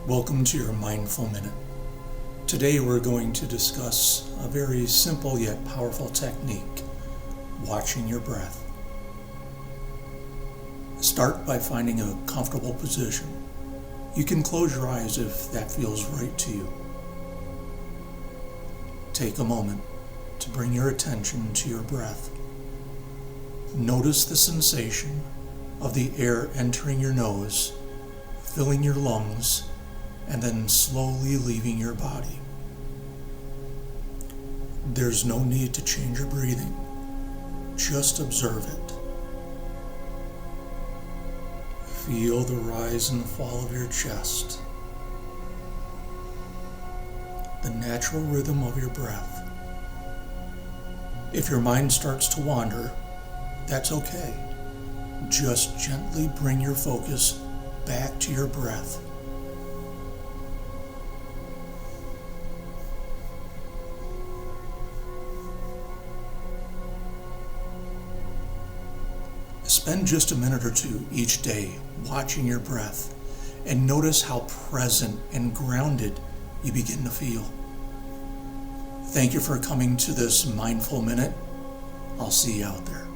Welcome to your Mindful Minute. Today we're going to discuss a very simple yet powerful technique, watching your breath. Start by finding a comfortable position. You can close your eyes if that feels right to you. Take a moment to bring your attention to your breath. Notice the sensation of the air entering your nose, filling your lungs, and then slowly leaving your body. There's no need to change your breathing. Just observe it. Feel the rise and fall of your chest, the natural rhythm of your breath. If your mind starts to wander, that's okay. Just gently bring your focus back to your breath. Spend just a minute or two each day watching your breath and notice how present and grounded you begin to feel. Thank you for coming to this Mindful Minute. I'll see you out there.